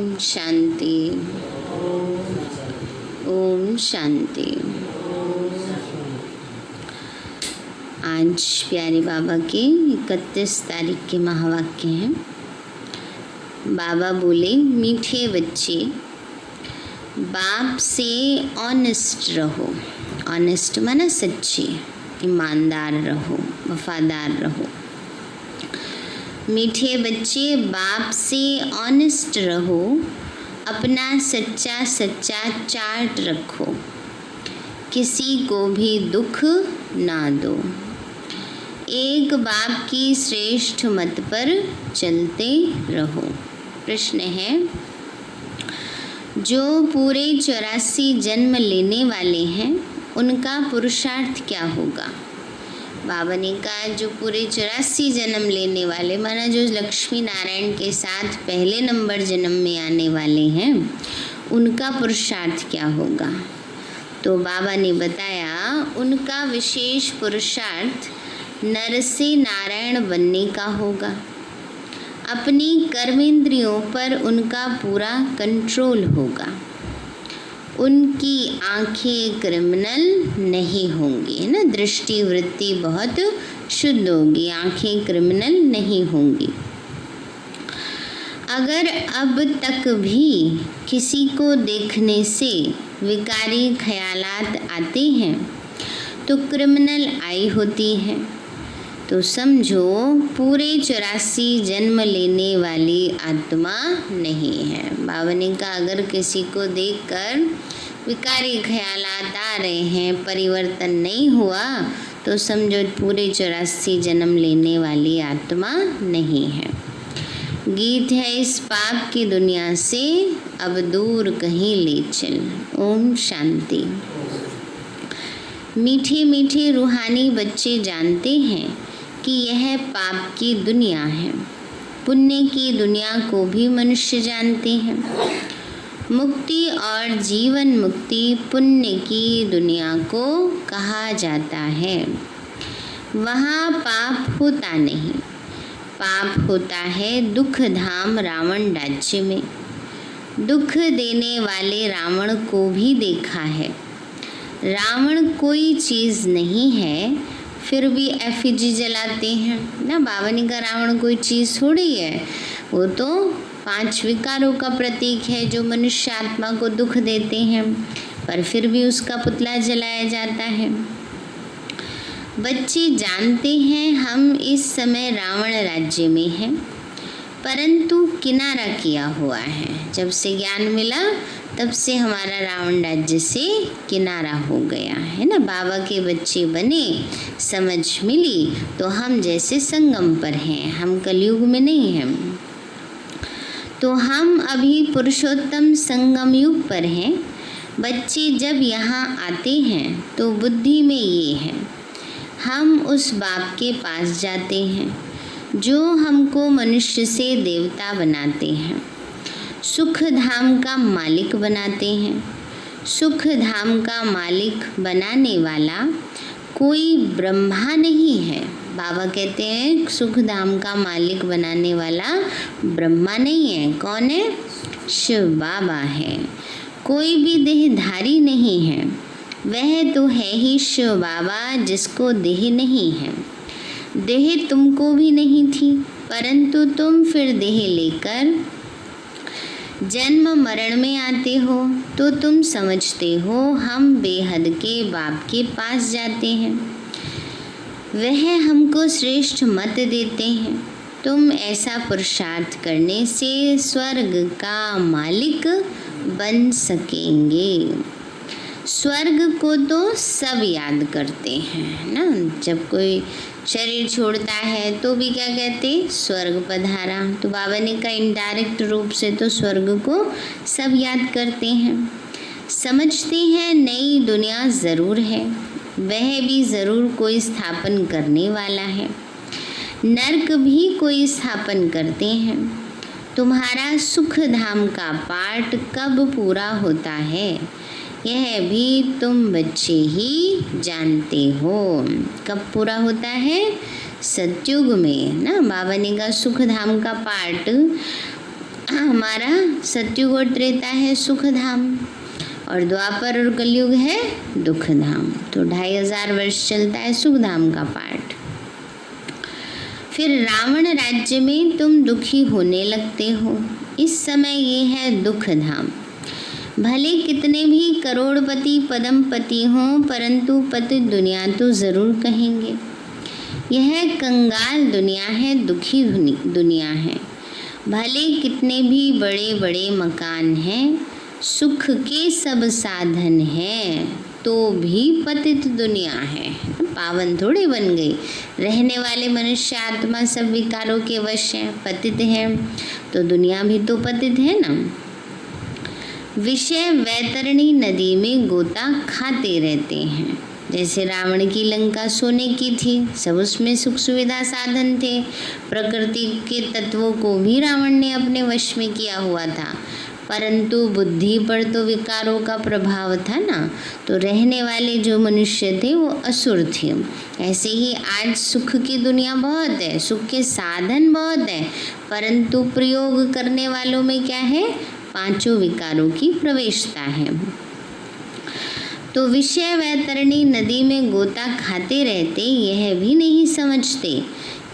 शांति। ओम शांति। आज प्यारे बाबा के 31 तारीख के महावाक्य हैं। बाबा बोले, मीठे बच्चे, बाप से ऑनेस्ट रहो। ऑनेस्ट माना सच्चे, ईमानदार रहो, वफादार रहो। मीठे बच्चे, बाप से ऑनेस्ट रहो, अपना सच्चा सच्चा चार्ट रखो, किसी को भी दुख ना दो। एक बाप की श्रेष्ठ मत पर चलते रहो। प्रश्न है, जो पूरे 84 जन्म लेने वाले हैं उनका पुरुषार्थ क्या होगा? बाबा ने कहा, जो पूरे 84 जन्म लेने वाले, माना जो लक्ष्मी नारायण के साथ पहले नंबर जन्म में आने वाले हैं, उनका पुरुषार्थ क्या होगा? तो बाबा ने बताया, उनका विशेष पुरुषार्थ नर से नारायण बनने का होगा। अपनी कर्मेंद्रियों पर उनका पूरा कंट्रोल होगा। उनकी आंखें क्रिमिनल नहीं होंगी, है ना। दृष्टि वृत्ति बहुत शुद्ध होगी, आंखें क्रिमिनल नहीं होंगी। अगर अब तक भी किसी को देखने से विकारी ख्यालात आते हैं तो क्रिमिनल आई होती हैं, तो समझो पूरे 84 जन्म लेने वाली आत्मा नहीं है। बाबा ने कहा, अगर किसी को देखकर विकारी ख्यालात आ रहे हैं, परिवर्तन नहीं हुआ, तो समझो पूरे 84 जन्म लेने वाली आत्मा नहीं है। गीत है, इस पाप की दुनिया से अब दूर कहीं ले चल। ओम शांति। मीठे मीठे रूहानी बच्चे जानते हैं कि यह पाप की दुनिया है। पुण्य की दुनिया को भी मनुष्य जानते हैं। मुक्ति और जीवन मुक्ति पुण्य की दुनिया को कहा जाता है। वहाँ पाप होता नहीं। पाप होता है दुख धाम रावण राज्य में। दुख देने वाले रावण को भी देखा है। रावण कोई चीज़ नहीं है, फिर भी एफिजी जलाते हैं ना। बाबा ने कहा, रावण कोई चीज़ थोड़ी है, वो तो 5 विकारों का प्रतीक है जो मनुष्य आत्मा को दुख देते हैं, पर फिर भी उसका पुतला जलाया जाता है। बच्चे जानते हैं हम इस समय रावण राज्य में हैं, परंतु किनारा किया हुआ है। जब से ज्ञान मिला तब से हमारा रावण राज्य से किनारा हो गया है ना। बाबा के बच्चे बने, समझ मिली, तो हम जैसे संगम पर हैं, हम कलयुग में नहीं हैं। तो हम अभी पुरुषोत्तम संगम युग पर हैं। बच्चे जब यहाँ आते हैं तो बुद्धि में ये है, हम उस बाप के पास जाते हैं जो हमको मनुष्य से देवता बनाते हैं, सुख धाम का मालिक बनाते हैं। सुख धाम का मालिक बनाने वाला कोई ब्रह्मा नहीं है। बाबा कहते हैं, सुख धाम का मालिक बनाने वाला ब्रह्मा नहीं है। कौन है? शिव बाबा है। कोई भी देहधारी नहीं है, वह तो है ही शिव बाबा, जिसको देह नहीं है। देह तुमको भी नहीं थी, परंतु तुम फिर देह लेकर जन्म मरण में आते हो, तो तुम समझते हो हम बेहद के बाप के पास जाते हैं। वह हमको श्रेष्ठ मत देते हैं। तुम ऐसा पुरुषार्थ करने से स्वर्ग का मालिक बन सकेंगे। स्वर्ग को तो सब याद करते हैं ना। जब कोई शरीर छोड़ता है तो भी क्या कहते? स्वर्ग पधारा। तो बाबा ने कहा, इनडायरेक्ट रूप से तो स्वर्ग को सब याद करते हैं। समझते हैं नई दुनिया ज़रूर है, वह भी ज़रूर कोई स्थापन करने वाला है। नर्क भी कोई स्थापन करते हैं। तुम्हारा सुख धाम का पाठ कब पूरा होता है, यह भी तुम बच्चे ही जानते हो। कब पूरा होता है? सतयुग में ना। बाबा ने कहा सुख धाम का पाठ हमारा सतयुग और त्रेता है सुख धाम, और द्वापर और कलयुग है दुख धाम। तो 2500 वर्ष चलता है सुख धाम का पाठ। फिर रावण राज्य में तुम दुखी होने लगते हो, इस समय ये है दुख धाम। भले कितने भी करोड़पति पदमपति हों, परंतु पतित दुनिया तो जरूर कहेंगे। यह कंगाल दुनिया है, दुखी दुनिया है। भले कितने भी बड़े बड़े मकान हैं, सुख के सब साधन हैं, तो भी पतित दुनिया है। पावन थोड़ी बन गई। रहने वाले मनुष्य आत्मा सब विकारों के वश है, पतित है, तो दुनिया भी तो पतित है ना। विषय वैतरणी नदी में गोता खाते रहते हैं। जैसे रावण की लंका सोने की थी, सब उसमें सुख सुविधा साधन थे। प्रकृति के तत्वों को भी रावण ने अपने वश में किया हुआ था, परंतु बुद्धि पर तो विकारों का प्रभाव था ना, तो रहने वाले जो मनुष्य थे वो असुर थे। ऐसे ही आज सुख की दुनिया बहुत है, सुख के साधन बहुत है, परंतु प्रयोग करने वालों में क्या है, पांचों विकारों की प्रवेशता है। तो विषय वैतरणी नदी में गोता खाते रहते यह भी नहीं समझते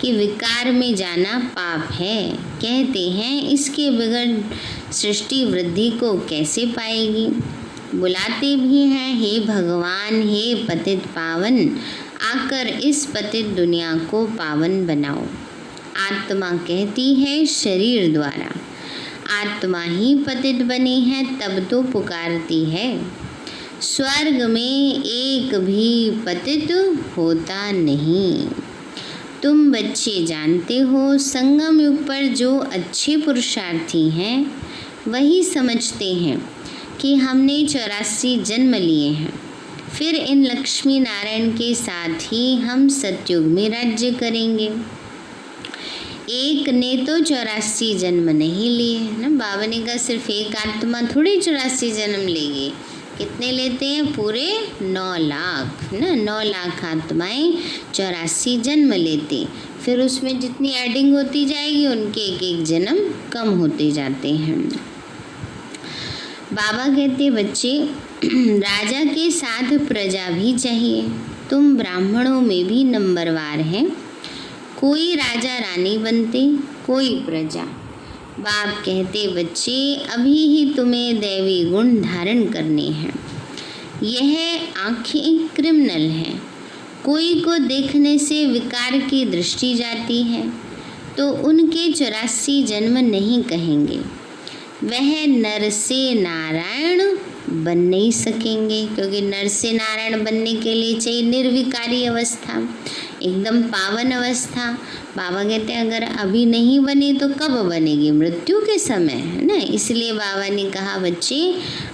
कि विकार में जाना पाप है। कहते हैं इसके बगैर सृष्टि वृद्धि को कैसे पाएगी। बुलाते भी हैं, हे भगवान, हे पतित पावन, आकर इस पतित दुनिया को पावन बनाओ। आत्मा कहती है शरीर द्वारा, आत्मा ही पतित बनी है, तब तो पुकारती है। स्वर्ग में एक भी पतित होता नहीं। तुम बच्चे जानते हो, संगम युग पर जो अच्छे पुरुषार्थी हैं वही समझते हैं कि हमने 84 जन्म लिए हैं, फिर इन लक्ष्मी नारायण के साथ ही हम सतयुग में राज्य करेंगे। एक ने तो 84 जन्म नहीं लिए ना, बाबा ने कहा सिर्फ एक आत्मा थोड़ी 84 जन्म लेगी। कितने लेते हैं, पूरे 9 लाख ना, 9 लाख आत्माएं 84 जन्म लेते। फिर उसमें जितनी एडिंग होती जाएगी उनके एक एक जन्म कम होते जाते हैं। बाबा कहते बच्चे, राजा के साथ प्रजा भी चाहिए। तुम ब्राह्मणों में भी नंबरवार हैं। कोई राजा रानी बनते, कोई प्रजा। बाप कहते बच्चे, अभी ही तुम्हें दैवी गुण धारण करने हैं। यह आँखें क्रिमिनल हैं। कोई को देखने से विकार की दृष्टि जाती है तो उनके 84 जन्म नहीं कहेंगे। वह नर से नारायण बन नहीं सकेंगे, क्योंकि नर से नारायण बनने के लिए चाहिए निर्विकारी अवस्था, एकदम पावन अवस्था। बाबा कहते हैं अगर अभी नहीं बने तो कब बनेगी, मृत्यु के समय, है ना। इसलिए बाबा ने कहा बच्चे,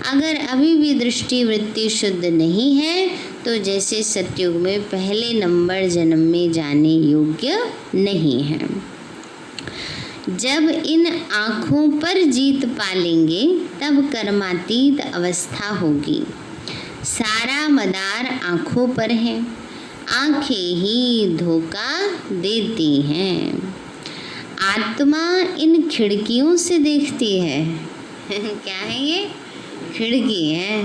अगर अभी भी दृष्टि वृत्ति शुद्ध नहीं है तो जैसे सतयुग में पहले नंबर जन्म में जाने योग्य नहीं है। जब इन आँखों पर जीत पालेंगे तब कर्मातीत अवस्था होगी। सारा मदार आँखों पर है, आँखें ही धोखा देती हैं। आत्मा इन खिड़कियों से देखती है। क्या है ये, खिड़की है।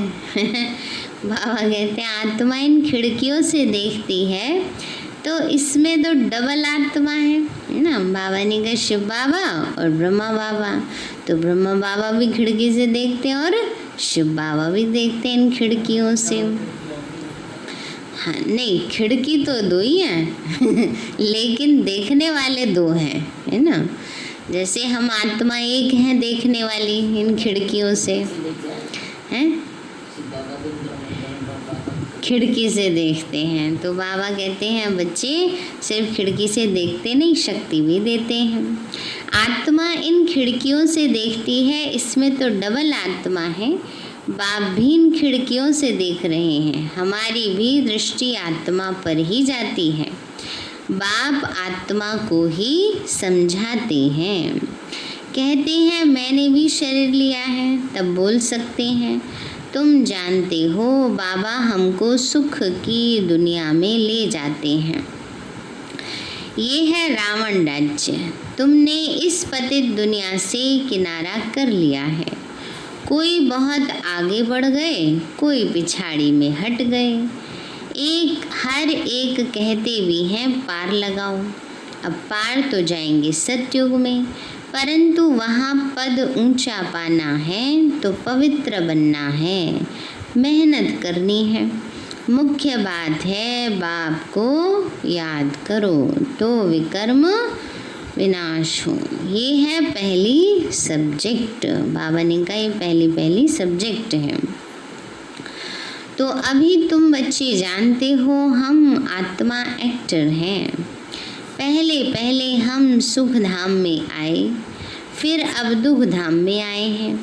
बाबा कहते हैं आत्मा इन खिड़कियों से देखती है, तो इसमें तो डबल आत्मा है ना। बाबा ने कहा शिव बाबा और ब्रह्मा बाबा, तो ब्रह्मा बाबा भी खिड़की से देखते हैं और शिव बाबा भी देखते हैं इन खिड़कियों से। हाँ नहीं, खिड़की तो 2 ही हैं लेकिन देखने वाले 2 हैं, है ना। जैसे हम आत्मा एक हैं देखने वाली इन खिड़कियों से, हैं, खिड़की से देखते हैं। तो बाबा कहते हैं बच्चे सिर्फ खिड़की से देखते नहीं, शक्ति भी देते हैं। आत्मा इन खिड़कियों से देखती है, इसमें तो डबल आत्मा है। बाप भी इन खिड़कियों से देख रहे हैं, हमारी भी दृष्टि आत्मा पर ही जाती है। बाप आत्मा को ही समझाते हैं। कहते हैं मैंने भी शरीर लिया है, तब बोल सकते हैं तुम जानते हो बाबा हमको सुख की दुनिया में ले जाते हैं। ये है रावण राज्य। तुमने इस पतित दुनिया से किनारा कर लिया है। कोई बहुत आगे बढ़ गए, कोई पिछाड़ी में हट गए। हर एक कहते भी हैं पार लगाओ। अब पार तो जाएंगे सतयुग में, परंतु वहाँ पद ऊंचा पाना है तो पवित्र बनना है, मेहनत करनी है। मुख्य बात है बाप को याद करो तो विकर्म विनाश हो। ये है पहली सब्जेक्ट, बाबा ने कहा ये पहली सब्जेक्ट है। तो अभी तुम बच्चे जानते हो हम आत्मा एक्टर हैं। पहले हम सुख धाम में आए, फिर अब दुख धाम में आए हैं।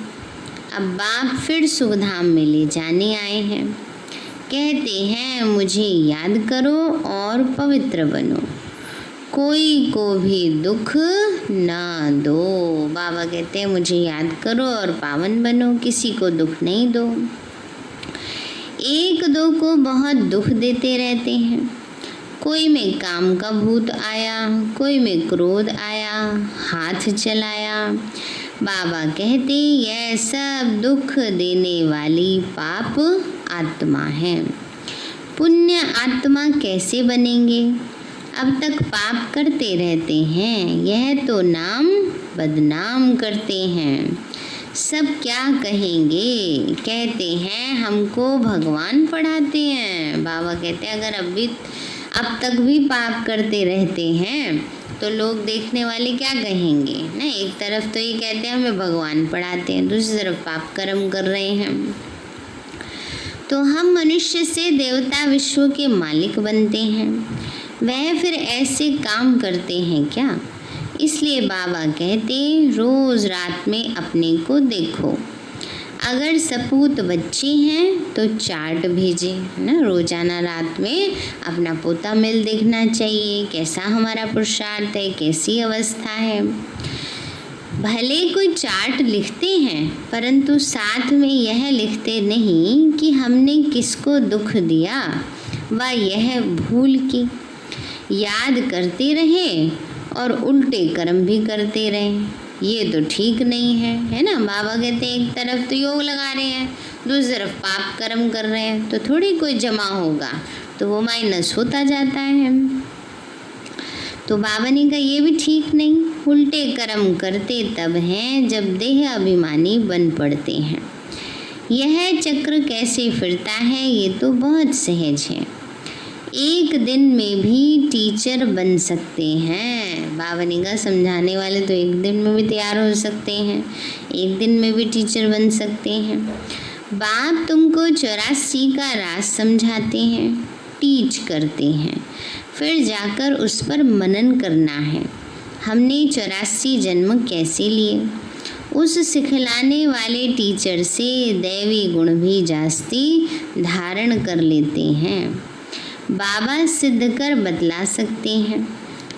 अब बाप फिर सुख धाम में ले जाने आए हैं। कहते हैं मुझे याद करो और पवित्र बनो, कोई को भी दुख ना दो। बाबा कहते हैं मुझे याद करो और पावन बनो, किसी को दुख नहीं दो। एक दो को बहुत दुख देते रहते हैं। कोई में काम का भूत आया, कोई में क्रोध आया, हाथ चलाया। बाबा कहते यह सब दुख देने वाली पाप आत्मा है। पुण्य आत्मा कैसे बनेंगे? अब तक पाप करते रहते हैं, यह तो नाम बदनाम करते हैं। सब क्या कहेंगे? कहते हैं हमको भगवान पढ़ाते हैं। बाबा कहते हैं अगर अब तक भी पाप करते रहते हैं तो लोग देखने वाले क्या कहेंगे ना। एक तरफ तो ये कहते हैं हमें भगवान पढ़ाते हैं, दूसरी तरफ पाप कर्म कर रहे हैं। तो हम मनुष्य से देवता विश्व के मालिक बनते हैं, वह फिर ऐसे काम करते हैं क्या? इसलिए बाबा कहते रोज रात में अपने को देखो। अगर सपूत बच्चे हैं तो चार्ट भेजे ना, रोजाना रात में अपना पोता मिल देखना चाहिए, कैसा हमारा पुरुषार्थ है, कैसी अवस्था है। भले कोई चार्ट लिखते हैं परंतु साथ में यह लिखते नहीं कि हमने किसको दुख दिया व यह भूल की। याद करते रहे और उल्टे कर्म भी करते रहे, ये तो ठीक नहीं है ना। बाबा कहते हैं एक तरफ तो योग लगा रहे हैं, दूसरी तरफ पाप कर्म कर रहे हैं, तो थोड़ी कोई जमा होगा, तो वो माइनस होता जाता है। तो बाबा ने कहा ये भी ठीक नहीं। उल्टे कर्म करते तब हैं जब देह अभिमानी बन पड़ते हैं। यह चक्र कैसे फिरता है ये तो बहुत सहज है। एक दिन में भी टीचर बन सकते हैं। बाबा ने कहा समझाने वाले तो एक दिन में भी तैयार हो सकते हैं, एक दिन में भी टीचर बन सकते हैं। बाप तुमको 84 का राज समझाते हैं, टीच करते हैं, फिर जाकर उस पर मनन करना है। हमने 84 जन्म कैसे लिए? उस सिखलाने वाले टीचर से दैवी गुण भी जास्ती धारण कर लेते हैं। बाबा सिद्ध कर बतला सकते हैं,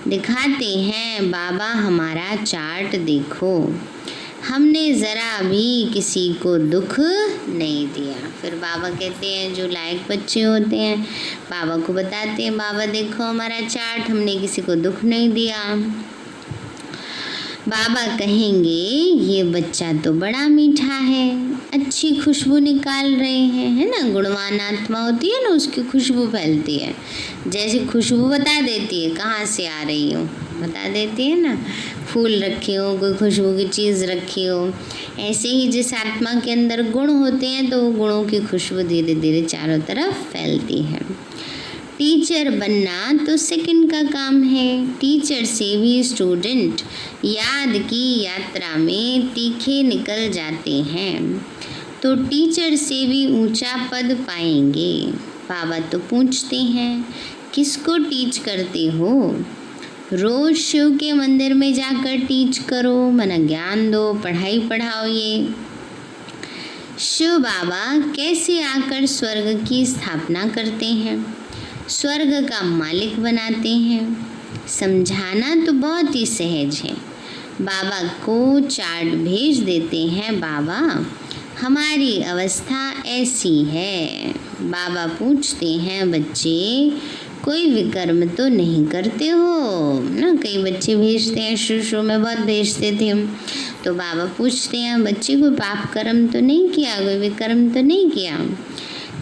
दिखाते हैं। बाबा हमारा चार्ट देखो, हमने ज़रा भी किसी को दुख नहीं दिया। फिर बाबा कहते हैं जो लायक बच्चे होते हैं बाबा को बताते हैं बाबा देखो हमारा चार्ट, हमने किसी को दुख नहीं दिया। बाबा कहेंगे ये बच्चा तो बड़ा मीठा है, अच्छी खुशबू निकाल रहे हैं, है ना। गुणवान आत्मा होती है ना, उसकी खुशबू फैलती है। जैसे खुशबू बता देती है कहाँ से आ रही हो, बता देती है ना। फूल रखे हो, कोई खुशबू की चीज़ रखी हो, ऐसे ही जिस आत्मा के अंदर गुण होते हैं तो वो गुणों की खुशबू धीरे धीरे चारों तरफ फैलती है। टीचर बनना तो सेकंड का काम है। टीचर से भी स्टूडेंट याद की यात्रा में तीखे निकल जाते हैं, तो टीचर से भी ऊंचा पद पाएंगे। बाबा तो पूछते हैं किसको टीच करते हो? रोज शिव के मंदिर में जाकर टीच करो, मना ज्ञान दो, पढ़ाई पढ़ाओ। ये शिव बाबा कैसे आकर स्वर्ग की स्थापना करते हैं, स्वर्ग का मालिक बनाते हैं। समझाना तो बहुत ही सहज है। बाबा को चार्ट भेज देते हैं, बाबा हमारी अवस्था ऐसी है। बाबा पूछते हैं बच्चे कोई विकर्म तो नहीं करते हो ना। कई बच्चे भेजते हैं, शुरू में बहुत भेजते थे हम, तो बाबा पूछते हैं बच्चे कोई पाप कर्म तो नहीं किया, कोई विकर्म तो नहीं किया।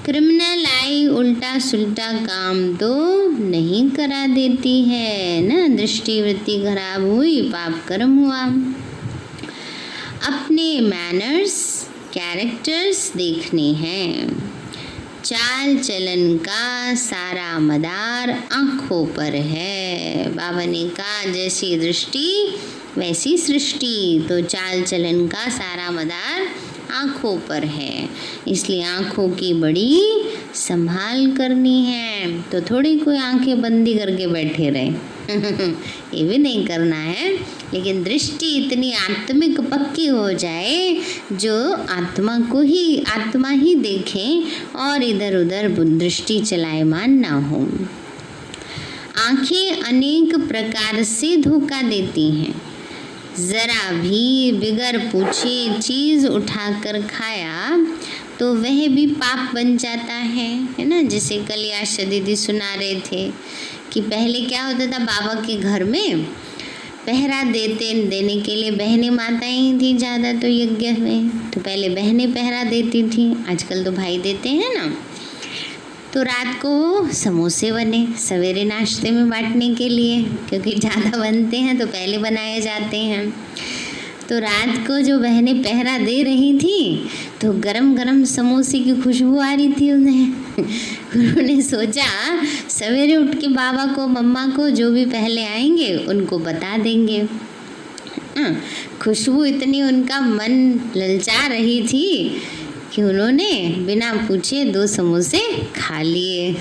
क्रिमिनल आई उल्टा सुल्टा काम तो नहीं करा देती है ना। दृष्टि वृत्ति खराब हुई, पाप कर्म हुआ। अपने मैनर्स कैरेक्टर्स देखने हैं, चाल चलन का सारा मदार आँखों पर है। बाबा ने कहा जैसी दृष्टि वैसी सृष्टि, तो चाल चलन का सारा मदार आँखों पर है, इसलिए आँखों की बड़ी संभाल करनी है। तो थोड़ी कोई आंखें बंदी करके बैठे रहे ये भी नहीं करना है, लेकिन दृष्टि इतनी आत्मिक पक्की हो जाए जो आत्मा ही देखें और इधर उधर दृष्टि चलायमान ना हो। आंखें अनेक प्रकार से धोखा देती हैं। जरा भी बिगर पूछे चीज उठाकर खाया तो वह भी पाप बन जाता है ना। जैसे कल आशा दीदी सुना रहे थे कि पहले क्या होता था, बाबा के घर में पहरा देने के लिए बहनें माताएं ही थी ज़्यादा, तो यज्ञ में तो पहले बहनें पहरा देती थी, आजकल तो भाई देते हैं ना। तो रात को समोसे बने सवेरे नाश्ते में बांटने के लिए, क्योंकि ज़्यादा बनते हैं तो पहले बनाए जाते हैं। तो रात को जो बहनें पहरा दे रही थी तो गरम गरम समोसे की खुशबू आ रही थी उन्हें उन्होंने सोचा सवेरे उठ के बाबा को मम्मा को जो भी पहले आएंगे उनको बता देंगे। खुशबू इतनी उनका मन ललचा रही थी कि उन्होंने बिना पूछे 2 समोसे खा लिए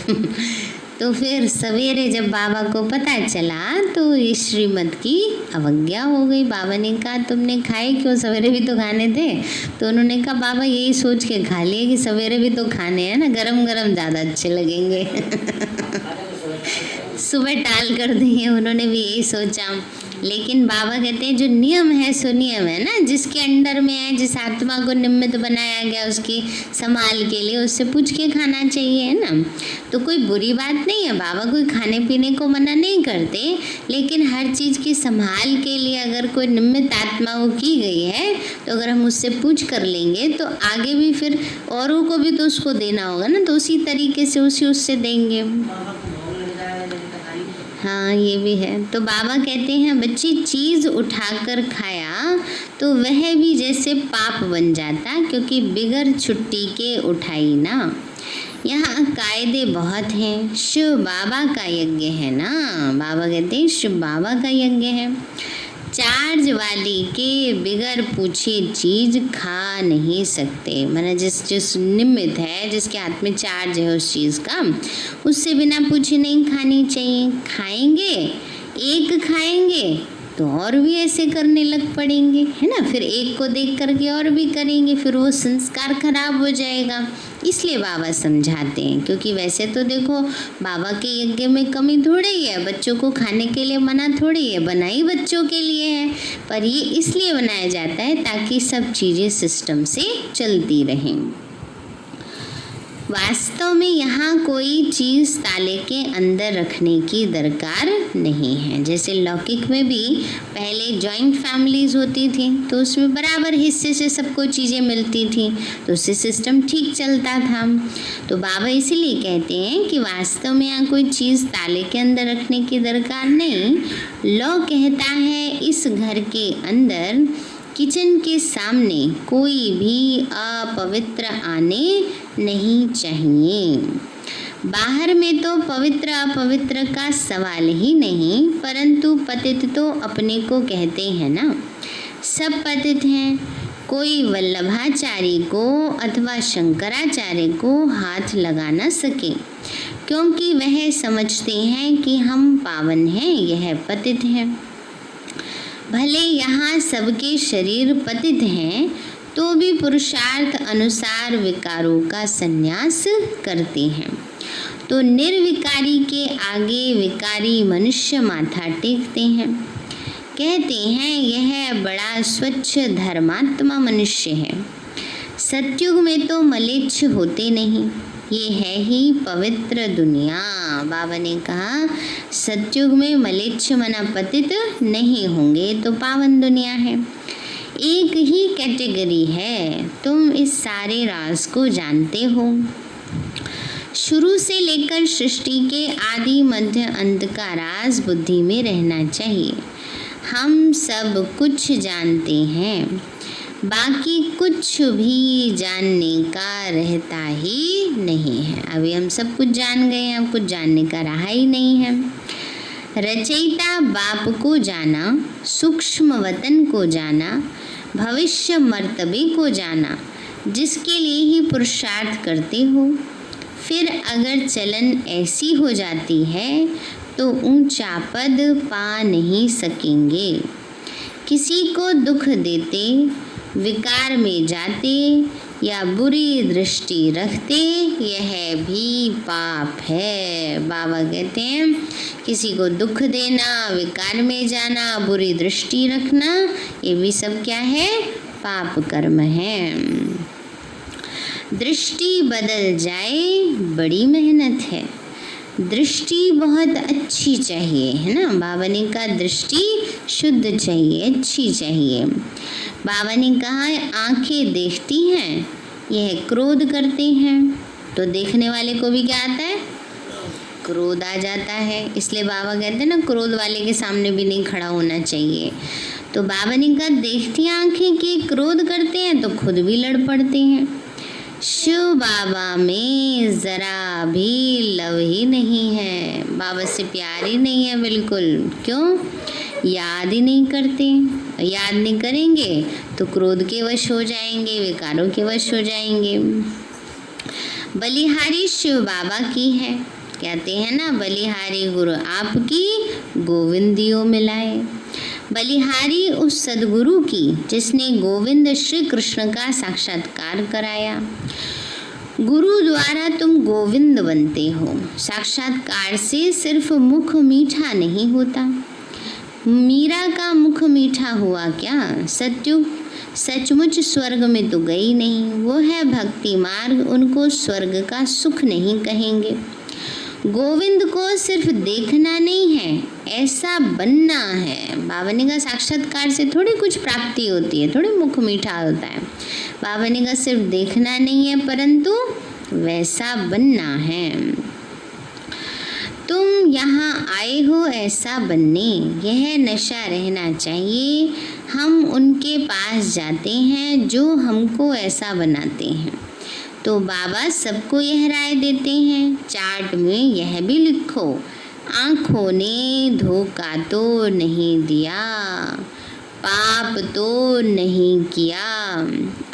तो फिर सवेरे जब बाबा को पता चला तो इस श्रीमत की अवज्ञा हो गई। बाबा ने कहा तुमने खाए क्यों, सवेरे भी तो खाने थे। तो उन्होंने कहा बाबा यही सोच के खा लिए कि सवेरे भी तो खाने हैं ना, गरम गरम ज़्यादा अच्छे लगेंगे सुबह टाल कर दिए, उन्होंने भी यही सोचा। लेकिन बाबा कहते हैं जो नियम है सो नियम है ना, जिसके अंडर में है, जिस आत्मा को निमित्त बनाया गया उसकी संभाल के लिए उससे पूछ के खाना चाहिए है ना। तो कोई बुरी बात नहीं है, बाबा कोई खाने पीने को मना नहीं करते, लेकिन हर चीज़ की संभाल के लिए अगर कोई निमित्त आत्मा वो की गई है तो अगर हम उससे पूछ कर लेंगे तो आगे भी फिर औरों को भी तो उसको देना होगा ना, तो उसी तरीके से उससे देंगे। हाँ ये भी है। तो बाबा कहते हैं बच्ची चीज़ उठाकर खाया तो वह भी जैसे पाप बन जाता, क्योंकि बिगर छुट्टी के उठाई ना। यहाँ कायदे बहुत हैं, शिव बाबा का यज्ञ है ना। बाबा कहते हैं शिव बाबा का यज्ञ है। चार्ज वाली के बिगर पूछे चीज खा नहीं सकते, माने जिस निमित्त है, जिसके हाथ में चार्ज है उस चीज़ का, उससे बिना पूछे नहीं खानी चाहिए। खाएंगे एक खाएंगे तो और भी ऐसे करने लग पड़ेंगे है ना, फिर एक को देख करके और भी करेंगे, फिर वो संस्कार खराब हो जाएगा। इसलिए बाबा समझाते हैं, क्योंकि वैसे तो देखो बाबा के यज्ञ में कमी थोड़ी ही है, बच्चों को खाने के लिए मना थोड़ी है, बनाई बच्चों के लिए है, पर ये इसलिए बनाया जाता है ताकि सब चीज़ें सिस्टम से चलती रहें। वास्तव में यहाँ कोई चीज़ ताले के अंदर रखने की दरकार नहीं है। जैसे लौकिक में भी पहले जॉइंट फैमिलीज़ होती थी तो उसमें बराबर हिस्से से सबको चीज़ें मिलती थी, तो उससे सिस्टम ठीक चलता था। तो बाबा इसीलिए कहते हैं कि वास्तव में यहाँ कोई चीज़ ताले के अंदर रखने की दरकार नहीं। लौ कहता है इस घर के अंदर किचन के सामने कोई भी अपवित्र आने नहीं चाहिए। बाहर में तो पवित्र अपवित्र का सवाल ही नहीं, परंतु पतित तो अपने को कहते हैं ना, सब पतित हैं। कोई वल्लभाचार्य को अथवा शंकराचार्य को हाथ लगा न सके, क्योंकि वह समझते हैं कि हम पावन हैं, यह पतित हैं। भले यहाँ सबके शरीर पतित हैं तो भी पुरुषार्थ अनुसार विकारों का संन्यास करते हैं। तो निर्विकारी के आगे विकारी मनुष्य माथा टेकते हैं, कहते हैं यह बड़ा स्वच्छ धर्मात्मा मनुष्य है। सतयुग में तो मलेच्छ होते नहीं, ये है ही पवित्र दुनिया। बाबा ने कहा सतयुग में मलेच्छ मना पतित नहीं होंगे, तो पावन दुनिया है। एक ही कैटेगरी है, तुम इस सारे राज को जानते हो। शुरू से लेकर सृष्टि के आदि मध्य अंत का राज बुद्धि में रहना चाहिए। हम सब कुछ जानते हैं, बाकी कुछ भी जानने का रहता ही नहीं है। अभी हम सब कुछ जान गए हैं, अब कुछ जानने का रहा ही नहीं है। रचयिता बाप को जाना, सूक्ष्म वतन को जाना, भविष्य मर्तबे को जाना, जिसके लिए ही पुरुषार्थ करते हो। फिर अगर चलन ऐसी हो जाती है तो ऊंचा पद पा नहीं सकेंगे। किसी को दुख देते, विकार में जाते या बुरी दृष्टि रखते, यह भी पाप है। बाबा कहते हैं किसी को दुख देना, विकार में जाना, बुरी दृष्टि रखना, ये भी सब क्या है? पाप कर्म है। दृष्टि बदल जाए बड़ी मेहनत है। दृष्टि बहुत अच्छी चाहिए, है ना। बाबा ने कहा दृष्टि शुद्ध चाहिए, अच्छी चाहिए। बाबा ने कहा आंखें देखती हैं, यह क्रोध करते हैं, तो देखने वाले को भी क्या आता है? क्रोध आ जाता है। इसलिए बाबा कहते हैं ना, क्रोध वाले के सामने भी नहीं खड़ा होना चाहिए। तो बाबा ने कहा देखती आंखें कि क्रोध करते हैं तो खुद भी लड़ पड़ते हैं। शिव बाबा में ज़रा भी लव ही नहीं है, बाबा से प्यार ही नहीं है बिल्कुल। क्यों? याद ही नहीं करते। याद नहीं करेंगे तो क्रोध के वश हो जाएंगे, विकारों के वश हो जाएंगे। बलिहारी शिव बाबा की है, कहते हैं ना बलिहारी गुरु आपकी, गोविंदियों मिलाए। बलिहारी उस सदगुरु की जिसने गोविंद श्री कृष्ण का साक्षात्कार कराया। गुरु द्वारा तुम गोविंद बनते हो। साक्षात्कार से सिर्फ मुख मीठा नहीं होता। मीरा का मुख मीठा हुआ क्या? सत्युग सचमुच स्वर्ग में तो गई नहीं, वो है भक्ति मार्ग, उनको स्वर्ग का सुख नहीं कहेंगे। गोविंद को सिर्फ देखना नहीं है, ऐसा बनना है। बाबा ने कहा साक्षात्कार से थोड़ी कुछ प्राप्ति होती है, थोड़ी मुख मीठा होता है। बाबा ने कहा सिर्फ देखना नहीं है, परंतु वैसा बनना है। तुम यहाँ आए हो ऐसा बनने, यह नशा रहना चाहिए। हम उनके पास जाते हैं जो हमको ऐसा बनाते हैं। तो बाबा सबको यह राय देते हैं, चार्ट में यह भी लिखो, आँखों ने धोखा तो नहीं दिया, पाप तो नहीं किया।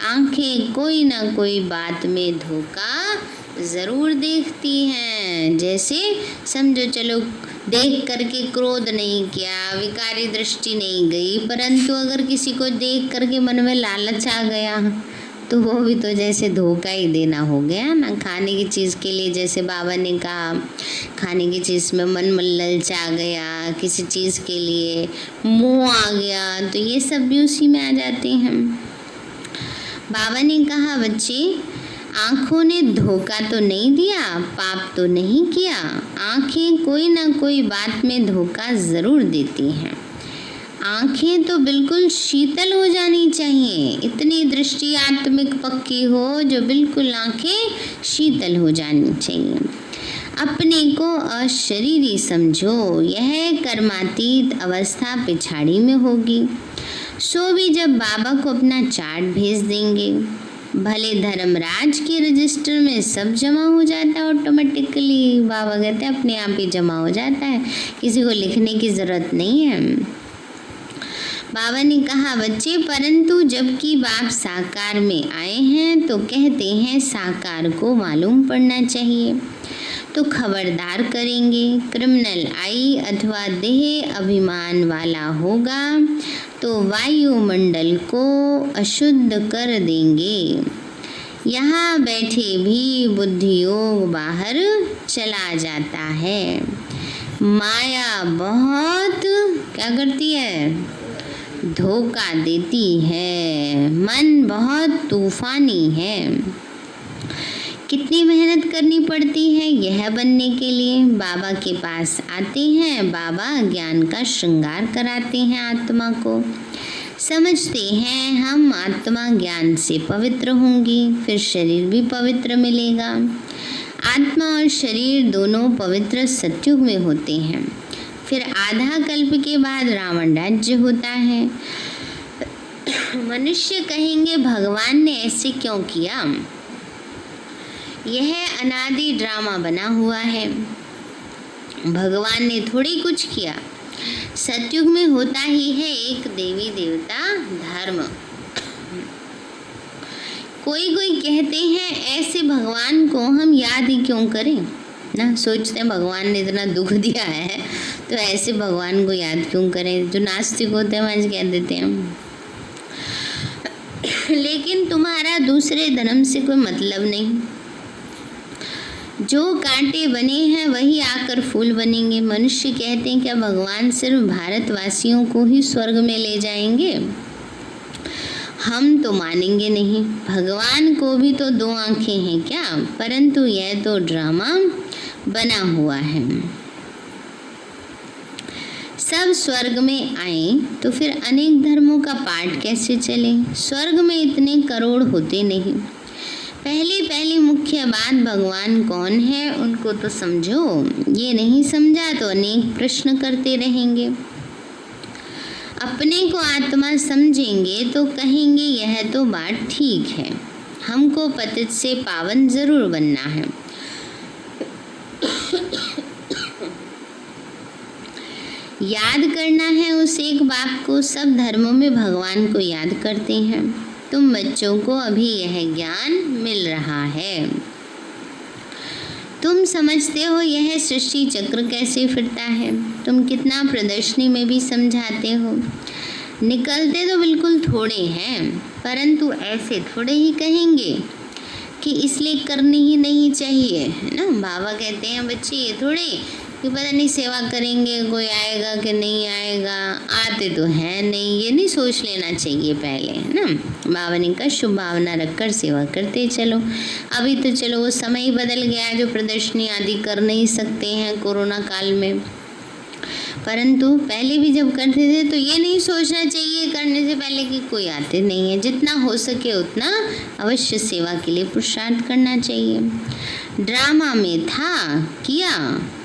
आँखें कोई ना कोई बात में धोखा ज़रूर देखती हैं। जैसे समझो, चलो देख करके क्रोध नहीं किया, विकारी दृष्टि नहीं गई, परंतु अगर किसी को देख करके मन में लालच आ गया तो वो भी तो जैसे धोखा ही देना हो गया ना। खाने की चीज़ के लिए जैसे बाबा ने कहा, खाने की चीज़ में मन ललच आ गया, किसी चीज़ के लिए मोह आ गया, तो ये सब भी उसी में आ जाते हैं। बाबा ने कहा बच्चे, आँखों ने धोखा तो नहीं दिया, पाप तो नहीं किया। आँखें कोई ना कोई बात में धोखा ज़रूर देती हैं। आँखें तो बिल्कुल शीतल हो जानी चाहिए, इतनी दृष्टि आत्मिक पक्की हो जो बिल्कुल आँखें शीतल हो जानी चाहिए। अपने को अशरीरी समझो, यह कर्मातीत अवस्था पिछाड़ी में होगी। सो भी जब बाबा को अपना चार्ट भेज देंगे, भले धर्मराज के रजिस्टर में सब जमा हो जाता है ऑटोमेटिकली। बाबा कहते हैं अपने आप ही जमा हो जाता है, किसी को लिखने की ज़रूरत नहीं है। बाबा ने कहा बच्चे, परंतु जबकि बाप साकार में आए हैं तो कहते हैं साकार को मालूम पड़ना चाहिए, तो खबरदार करेंगे। क्रिमिनल आई अथवा देह अभिमान वाला होगा तो वायुमंडल को अशुद्ध कर देंगे। यहाँ बैठे भी बुद्धि योग बाहर चला जाता है। माया बहुत क्या करती है? धोखा देती है। मन बहुत तूफानी है। कितनी मेहनत करनी पड़ती है यह बनने के लिए। बाबा के पास आते हैं, बाबा ज्ञान का श्रृंगार कराते हैं आत्मा को। समझते हैं हम आत्मा ज्ञान से पवित्र होंगी, फिर शरीर भी पवित्र मिलेगा। आत्मा और शरीर दोनों पवित्र सत्युग में होते हैं। फिर आधा कल्प के बाद रावण राज्य होता है। मनुष्य कहेंगे भगवान ने ऐसे क्यों किया? यह अनादि ड्रामा बना हुआ है, भगवान ने थोड़ी कुछ किया। सतयुग में होता ही है एक देवी देवता धर्म। कोई कोई कहते हैं ऐसे भगवान को हम याद ही क्यों करें ना, सोचते हैं भगवान ने इतना दुख दिया है तो ऐसे भगवान को याद क्यों करें। जो नास्तिक होते हैं वह कह देते हैं लेकिन तुम्हारा दूसरे धर्म से कोई मतलब नहीं। जो कांटे बने हैं वही आकर फूल बनेंगे। मनुष्य कहते हैं क्या भगवान सिर्फ भारतवासियों को ही स्वर्ग में ले जाएंगे? हम तो मानेंगे नहीं। भगवान को भी तो 2 आंखें हैं क्या? परंतु यह तो ड्रामा बना हुआ है। सब स्वर्ग में आए तो फिर अनेक धर्मों का पाठ कैसे चले? स्वर्ग में इतने करोड़ होते नहीं। पहली मुख्य बात भगवान कौन है उनको तो समझो। ये नहीं समझा तो अनेक प्रश्न करते रहेंगे। अपने को आत्मा समझेंगे तो कहेंगे यह तो बात ठीक है, हमको पतित से पावन जरूर बनना है। याद करना है उस एक बाप को। सब धर्मों में भगवान को याद करते हैं। तुम बच्चों को अभी यह ज्ञान मिल रहा है। तुम समझते हो यह सृष्टि चक्र कैसे फिरता है। तुम कितना प्रदर्शनी में भी समझाते हो। निकलते तो बिल्कुल थोड़े हैं, परंतु ऐसे थोड़े ही कहेंगे कि इसलिए करनी ही नहीं चाहिए, है ना। बाबा कहते हैं बच्चे ये थोड़े कि पता नहीं सेवा करेंगे कोई आएगा कि नहीं आएगा, आते तो है नहीं, ये नहीं सोच लेना चाहिए पहले, है ना। बाबा ने कहा शुभ भावना रखकर सेवा करते चलो। अभी तो चलो वो समय ही बदल गया है जो प्रदर्शनी आदि कर नहीं सकते हैं कोरोना काल में, परंतु पहले भी जब करते थे तो ये नहीं सोचना चाहिए करने से पहले कि कोई आते नहीं है। जितना हो सके उतना अवश्य सेवा के लिए पुरुषार्थ करना चाहिए। ड्रामा में था किया,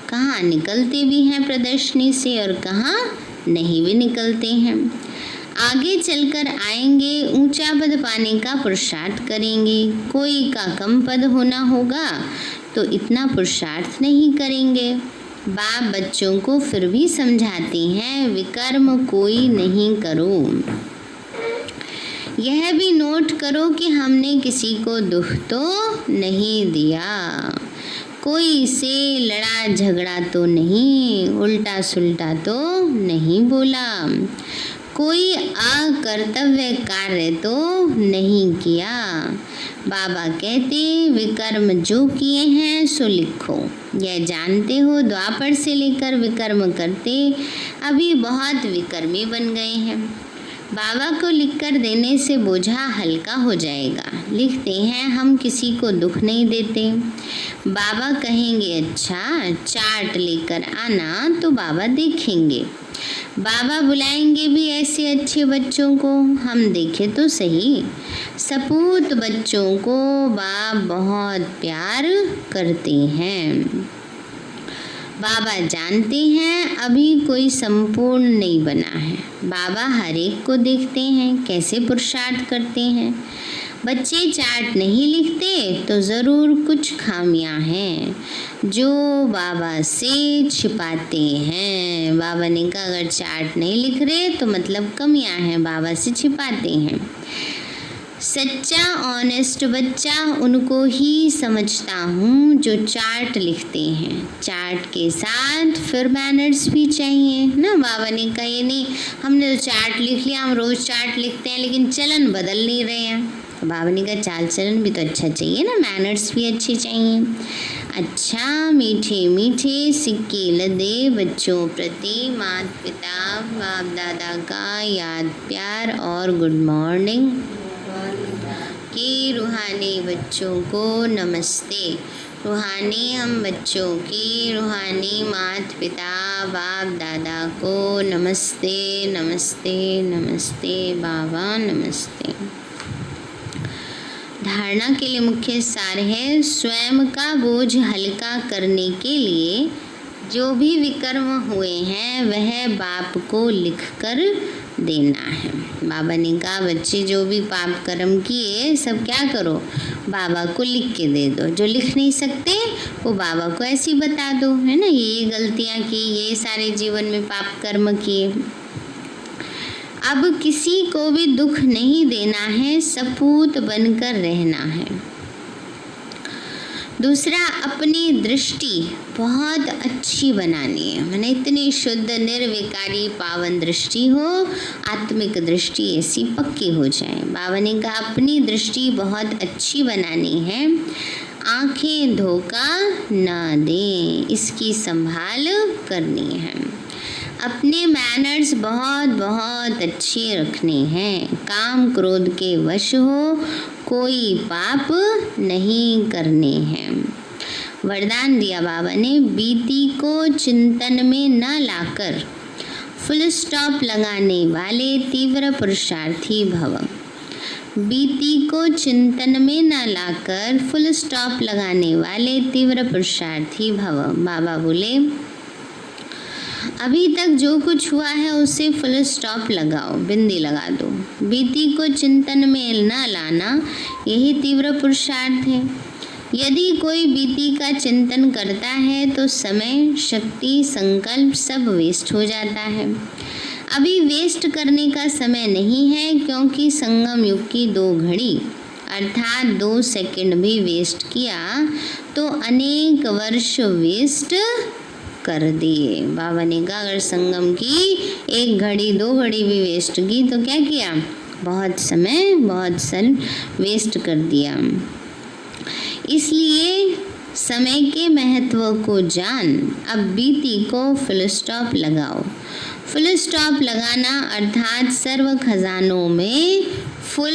कहाँ निकलते भी हैं प्रदर्शनी से और कहाँ नहीं भी निकलते हैं। आगे चलकर आएंगे, ऊंचा पद पाने का पुरुषार्थ करेंगे। कोई का कम पद होना होगा तो इतना पुरुषार्थ नहीं करेंगे। बाप बच्चों को फिर भी समझाते हैं विकर्म कोई नहीं करो। यह भी नोट करो कि हमने किसी को दुख तो नहीं दिया, कोई से लड़ा झगड़ा तो नहीं, उल्टा सुल्टा तो नहीं बोला, कोई अकर्तव्य कार्य तो नहीं किया। बाबा कहते विकर्म जो किए हैं सो लिखो। यह जानते हो द्वापर से लेकर विकर्म करते अभी बहुत विकर्मी बन गए हैं। बाबा को लिखकर देने से बोझा हल्का हो जाएगा। लिखते हैं हम किसी को दुख नहीं देते। बाबा कहेंगे अच्छा चार्ट लेकर आना तो बाबा देखेंगे। बाबा बुलाएंगे भी ऐसे अच्छे बच्चों को, हम देखें तो सही। सपूत बच्चों को बाप बहुत प्यार करते हैं। बाबा जानते हैं अभी कोई संपूर्ण नहीं बना है। बाबा हर एक को देखते हैं कैसे पुरुषार्थ करते हैं। बच्चे चार्ट नहीं लिखते तो ज़रूर कुछ खामियां हैं जो बाबा से छिपाते हैं। बाबा ने कहा अगर चार्ट नहीं लिख रहे तो मतलब कमियां हैं, बाबा से छिपाते हैं। सच्चा ऑनेस्ट बच्चा उनको ही समझता हूँ जो चार्ट लिखते हैं। चार्ट के साथ फिर मैनर्स भी चाहिए ना। बाबा ने कहा ये नहीं हमने तो चार्ट लिख लिया, हम रोज़ चार्ट लिखते हैं लेकिन चलन बदल नहीं रहे हैं। तो बाबा ने कहा चाल चलन भी तो अच्छा चाहिए ना, मैनर्स भी अच्छे चाहिए। अच्छा मीठे मीठे सिक्के लदे बच्चों प्रति माता पिता बाप दादा का याद प्यार और गुड मॉर्निंग के रूहानी बच्चों को नमस्ते। रूहानी हम बच्चों की रूहानी माता पिता बाप दादा को नमस्ते नमस्ते नमस्ते बाबा नमस्ते। धारणा के लिए मुख्य सार है, स्वयं का बोझ हल्का करने के लिए जो भी विकर्म हुए हैं वह बाप को लिखकर देना है। बाबा ने कहा बच्चे जो भी पाप कर्म किए सब क्या करो, बाबा को लिख के दे दो। जो लिख नहीं सकते वो बाबा को ऐसे ही बता दो, है ना, ये गलतियां की, ये सारे जीवन में पाप कर्म किए। अब किसी को भी दुख नहीं देना है, सपूत बनकर रहना है। दूसरा, अपनी दृष्टि बहुत अच्छी बनानी है, माने इतनी शुद्ध निर्विकारी पावन दृष्टि हो, आत्मिक दृष्टि ऐसी पक्की हो जाए। बाबा ने कहा अपनी दृष्टि बहुत अच्छी बनानी है, आंखें धोखा न दें, इसकी संभाल करनी है। अपने मैनर्स बहुत बहुत अच्छे रखने हैं, काम क्रोध के वश हो कोई पाप नहीं करने हैं। वरदान दिया बाबा ने, बीती को चिंतन में न लाकर फुल स्टॉप लगाने वाले तीव्र पुरुषार्थी भव। बीती को चिंतन में न लाकर फुल स्टॉप लगाने वाले तीव्र पुरुषार्थी भव। बाबा बोले अभी तक जो कुछ हुआ है उसे फुल स्टॉप लगाओ, बिंदी लगा दो। बीती को चिंतन में न लाना यही तीव्र पुरुषार्थ है। यदि कोई बीती का चिंतन करता है तो समय शक्ति संकल्प सब वेस्ट हो जाता है। अभी वेस्ट करने का समय नहीं है, क्योंकि संगम युग की 2 घड़ी अर्थात 2 सेकंड भी वेस्ट किया तो अनेक वर्ष वेस्ट कर दिए। बाबा ने कहा अगर संगम की 1 घड़ी 2 घड़ी भी वेस्ट की तो क्या किया, बहुत समय बहुत सन वेस्ट कर दिया। इसलिए समय के महत्व को जान अब बीती को फुल स्टॉप लगाओ। फुल स्टॉप लगाना अर्थात सर्व खजानों में फुल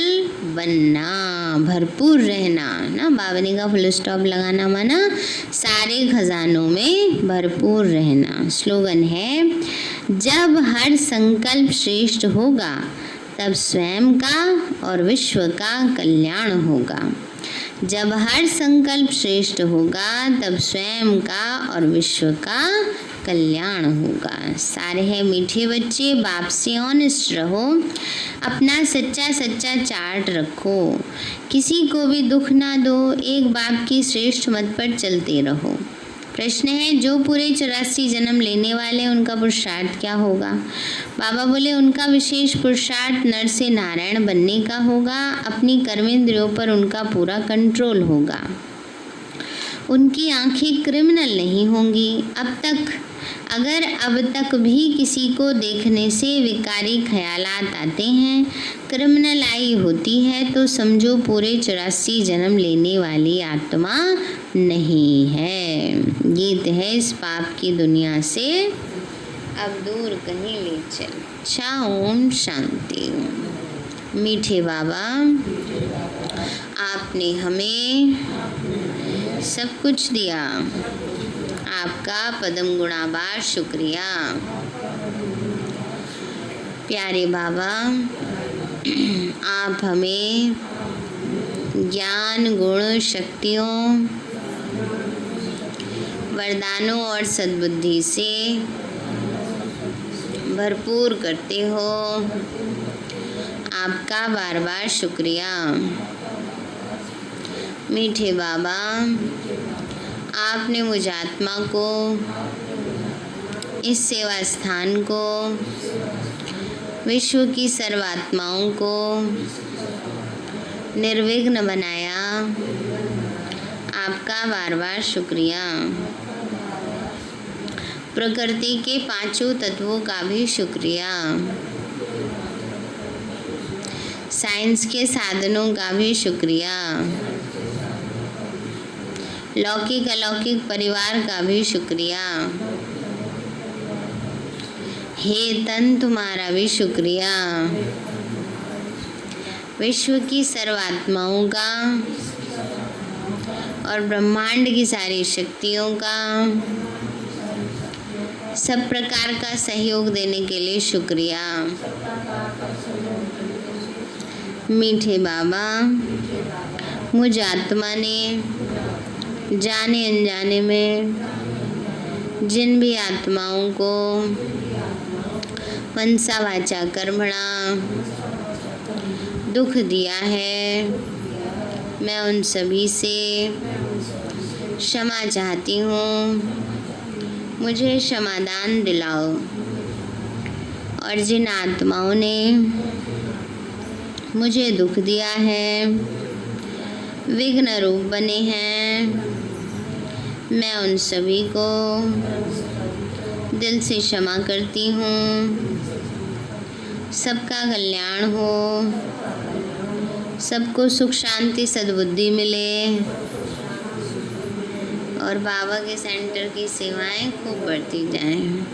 बनना, भरपूर रहना ना। बाबा ने कहा फुल स्टॉप लगाना माना सारे खजानों में भरपूर रहना। स्लोगन है, जब हर संकल्प श्रेष्ठ होगा तब स्वयं का और विश्व का कल्याण होगा। जब हर संकल्प श्रेष्ठ होगा तब स्वयं का और विश्व का कल्याण होगा। सारे हैं मीठे बच्चे, बाप से ऑनेस्ट रहो, अपना सच्चा सच्चा चार्ट रखो, किसी को भी दुख ना दो, एक बाप की श्रेष्ठ मत पर चलते रहो। प्रश्न है, जो पूरे 84 जन्म लेने वाले उनका पुरुषार्थ क्या होगा? बाबा बोले उनका विशेष पुरुषार्थ नर से नारायण बनने का होगा। अपनी कर्मेंद्रियों पर उनका पूरा कंट्रोल होगा। उनकी आंखें क्रिमिनल नहीं होंगी। अब तक भी किसी को देखने से विकारी ख्यालात आते हैं, क्रिमिनल आई होती है, तो समझो पूरे 84 जन्म लेने वाली आत्मा नहीं है। गीत है, इस पाप की दुनिया से अब दूर कहीं ले चल। अच्छा, ओम शांति। मीठे बाबा, आपने हमें सब कुछ दिया, आपका पदम गुणाबार शुक्रिया। प्यारे बाबा, आप हमें ज्ञान गुण शक्तियों वरदानों और सद्बुद्धि से भरपूर करते हो, आपका बार बार शुक्रिया। मीठे बाबा, आपने मुझ आत्मा को, इस सेवा स्थान को, विश्व की सर्वात्माओं को निर्विघ्न बनाया, आपका बार बार शुक्रिया। प्रकृति के 5 तत्वों का भी शुक्रिया, साइंस के साधनों का भी शुक्रिया, लौकिक अलौकिक परिवार का भी शुक्रिया। हे तन, तुम्हारा भी शुक्रिया। विश्व की सर्व आत्माओं का और ब्रह्मांड की सारी शक्तियों का सब प्रकार का सहयोग देने के लिए शुक्रिया। मीठे बाबा, मुझ आत्मा ने जाने अनजाने में जिन भी आत्माओं को मनसा वाचा कर्मणा दुख दिया है, मैं उन सभी से क्षमा चाहती हूँ। मुझे क्षमादान दिलाओ। और जिन आत्माओं ने मुझे दुख दिया है, विघ्न रूप बने हैं, मैं उन सभी को दिल से क्षमा करती हूँ। सबका कल्याण हो, सबको सुख शांति सद्बुद्धि मिले और बाबा के सेंटर की सेवाएं खूब बढ़ती जाएं।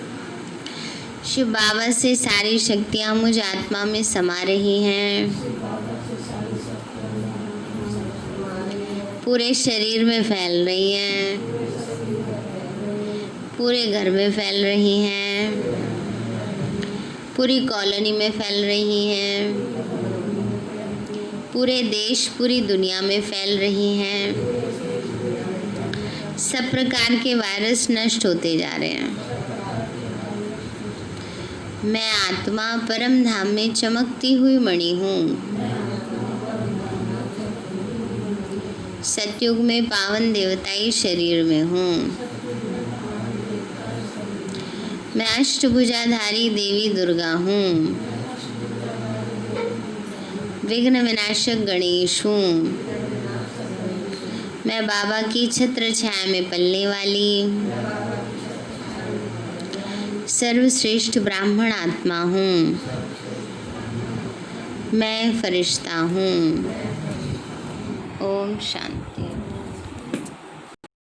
शिव बाबा से सारी शक्तियाँ मुझ आत्मा में समा रही हैं, पूरे शरीर में फैल रही हैं, पूरे घर में फैल रही हैं, पूरी कॉलोनी में फैल रही हैं, पूरे देश पूरी दुनिया में फैल रही हैं। सब प्रकार के वायरस नष्ट होते जा रहे हैं। मैं आत्मा परम धाम में चमकती हुई मणि हूँ। सतयुग में पावन देवताई शरीर में हूँ। मैं अष्टभुजाधारी देवी दुर्गा हूँ। विघ्न विनाशक गणेश हूँ। मैं बाबा की छत्र छाया में पलने वाली सर्वश्रेष्ठ ब्राह्मण आत्मा हूँ। मैं फरिश्ता हूँ। ओम शांति।